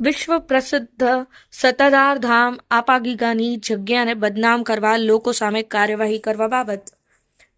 વિશ્વ પ્રસિદ્ધ સત્તાધાર ધામ આપાગીગાની જગ્યાને બદનામ કરવા લોકો સામે કાર્યવાહી કરવા બાબત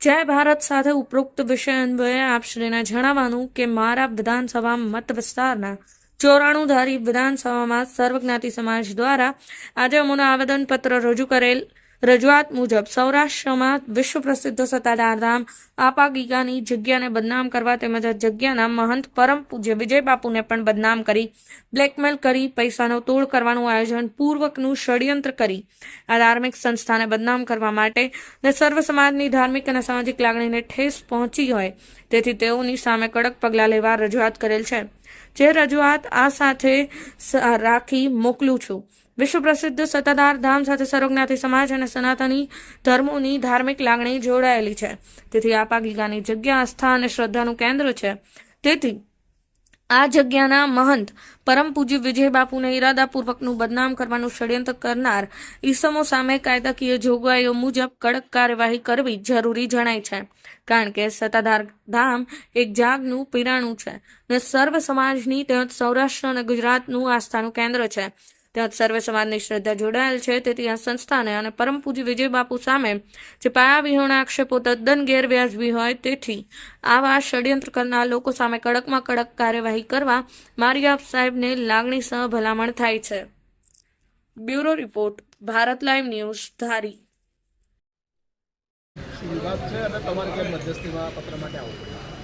જય ભારત સાથે ઉપરોક્ત વિષય અન્વયે આપશ્રીને જણાવવાનું કે મારા વિધાનસભા મત વિસ્તારના 94 ધારી વિધાનસભામાં સર્વજ્ઞાતિ સમાજ દ્વારા આજે અમોનું આવેદનપત્ર રજૂ કરેલ રજૂઆત મુજબ સૌરાષ્ટ્રમાં વિશ્વ પ્રસિદ્ધ સત્તાધાર ધામ આપાગીગાની જગ્યાને બદનામ કરવા તેમજ આ જગ્યાના મહંત પરમ પૂજ્ય વિજય બાપુને પણ બદનામ કરી બ્લેકમેલ કરી પૈસાનો તોડ કરવાનું આયોજન પૂર્વકનું ષડયંત્ર કરી આ ધાર્મિક સંસ્થાને બદનામ કરવા માટે ને સર્વ સમાજની ધાર્મિક અને સામાજિક લાગણીને ઠેસ પહોંચી હોય તેથી તેઓની સામે કડક પગલાં લેવા રજૂઆત કરેલ છે જે રજૂઆત આ સાથે રાખી મોકલું છું। વિશ્વ પ્રસિદ્ધ સત્તાધાર ધામ સાથે સર્વજ્ઞાતિ સમાજ અને સનાતની ધર્મોની ધાર્મિક લાગણી જોડાયેલી છે તેથી આપાગીગાની જગ્યા આસ્થા અને શ્રદ્ધાનું કેન્દ્ર છે તેથી આ જગ્યાના મહંત પરમ પૂજ્ય વિજય બાપુને ઇરાદાપૂર્વકનું બદનામ કરવાનું ષડયંત્ર કરનાર ઈસમો સામે કાયદાકીય જોગવાઈઓ મુજબ કડક કાર્યવાહી કરવી જરૂરી જણાય છે કારણ કે સત્તાધાર ધામ એક જાગનું પીરાણું છે અને સર્વ સમાજની તેમજ સૌરાષ્ટ્ર અને ગુજરાતનું આસ્થાનું કેન્દ્ર છે ત્યાં સર્વે સમાજની શ્રદ્ધા જોડાયેલ છે તેથી આ સંસ્થાને અને પરમ પૂજ્ય વિજય બાપુ સામે જે પાયાવિહોણા આક્ષેપો તદ્દન ગેરવ્યાજબી હોય તેથી આવા ષડયંત્ર કરનાર લોકો સામે કડકમાં કડક કાર્યવાહી કરવા મારી આપ સાહેબને લાગણીસહ ભલામણ થાય છે। Bureau report, Bharat live news, Dhari. વિવાદ છે અને તમારે કેમ મધ્યસ્થીમાં પત્ર માટે આવવું પડ્યું?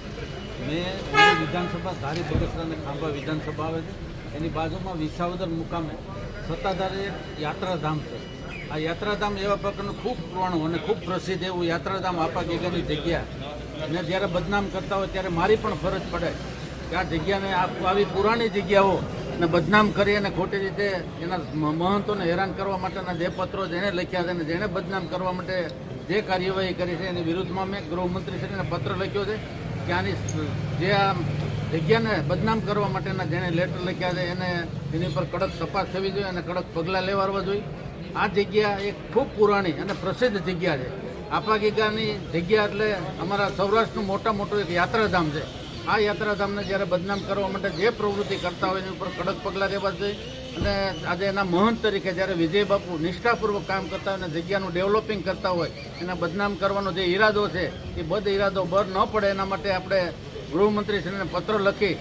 મેં વિધાનસભા ધારી બગસરા અને ખાંભા વિધાનસભા આવે છે એની બાજુમાં વિસાવદર મુકામે સત્તાધાર એક યાત્રાધામ છે। આ યાત્રાધામ એવા પ્રકારનું ખૂબ પુરાણું અને ખૂબ પ્રસિદ્ધ એવું યાત્રાધામ આપાગીગાની જગ્યા ને જ્યારે બદનામ કરતા હોય ત્યારે મારી પણ ફરજ પડે કે આ જગ્યાને આવી પુરાણી જગ્યાઓને બદનામ કરી અને ખોટી રીતે એના મહંતોને હેરાન કરવા માટેના જે પત્રો જેણે લખ્યા છે અને જેણે બદનામ કરવા માટે જે કાર્યવાહી કરી છે એની વિરુદ્ધમાં મેં ગૃહમંત્રીશ્રીને પત્ર લખ્યો છે કે આની જે આ જગ્યાને બદનામ કરવા માટેના જેણે લેટર લખ્યા છે એની પર કડક તપાસ થવી જોઈએ અને કડક પગલાં લેવાડવા જોઈએ। આ જગ્યા એક ખૂબ પુરાણી અને પ્રસિદ્ધ જગ્યા છે। આપાગીગાની જગ્યા એટલે અમારા સૌરાષ્ટ્રનું મોટું એક યાત્રાધામ છે। આ યાત્રાધામને જ્યારે બદનામ કરવા માટે જે પ્રવૃત્તિ કરતા હોય એની ઉપર કડક પગલાં લેવા જોઈએ અને આજે એના મહંત તરીકે જ્યારે વિજય બાપુ નિષ્ઠાપૂર્વક કામ કરતા હોય અને જગ્યાનું ડેવલપિંગ કરતા હોય એના બદનામ કરવાનો જે ઈરાદો છે એ બદ ઈરાદો બર ન પડે એના માટે આપણે ગૃહમંત્રીશ્રીને પત્ર લખી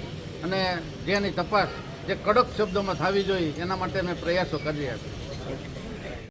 અને જેની તપાસ જે કડક શબ્દોમાં થવી જોઈએ એના માટે અમે પ્રયાસો કરી રહ્યા છીએ।